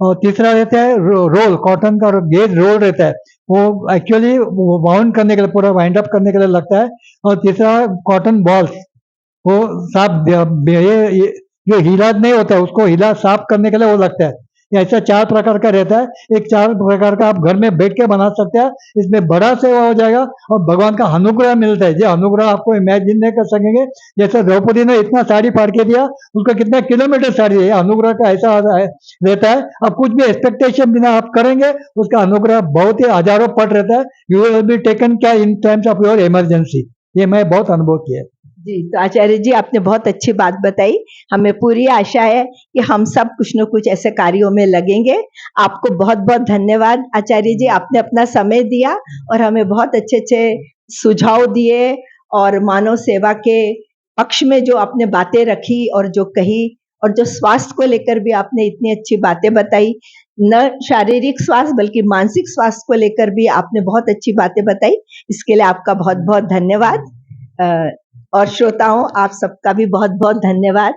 और तीसरा रहता है रोल, कॉटन का गेज रोल रहता है, वो एक्चुअली बाउंड करने के लिए, पूरा वाइंड अप करने के लिए लगता है। और तीसरा कॉटन बॉल्स, वो साफ ये जो हीला नहीं होता है उसको हीला साफ करने के लिए वो लगता है। ये ऐसा 4 प्रकार का रहता है। एक 4 प्रकार का आप घर में बैठ के बना सकते हैं। इसमें बड़ा सेवा हो जाएगा और भगवान का अनुग्रह मिलता है। ये अनुग्रह आपको इमेजिन नहीं कर सकेंगे। जैसे द्रौपदी ने इतना साड़ी फाड़ के दिया, उसका कितना किलोमीटर साड़ी है, अनुग्रह का ऐसा रहता है। अब कुछ भी एक्सपेक्टेशन बिना आप करेंगे, उसका अनुग्रह बहुत ही हजारों पट रहता है। You will be taken care in times of your emergency. ये मैं बहुत अनुभव किया है। जी, तो आचार्य जी आपने बहुत अच्छी बात बताई। हमें पूरी आशा है कि हम सब कुछ न कुछ ऐसे कार्यों में लगेंगे। आपको बहुत बहुत धन्यवाद आचार्य जी, आपने अपना समय दिया और हमें बहुत अच्छे अच्छे सुझाव दिए और मानव सेवा के पक्ष में जो आपने बातें रखी और जो कही, और जो स्वास्थ्य को लेकर भी आपने इतनी अच्छी बातें बताई, न शारीरिक स्वास्थ्य बल्कि मानसिक स्वास्थ्य को लेकर भी आपने बहुत अच्छी बातें बताई। इसके लिए आपका बहुत बहुत धन्यवाद। और श्रोताओं, आप सबका भी बहुत बहुत धन्यवाद।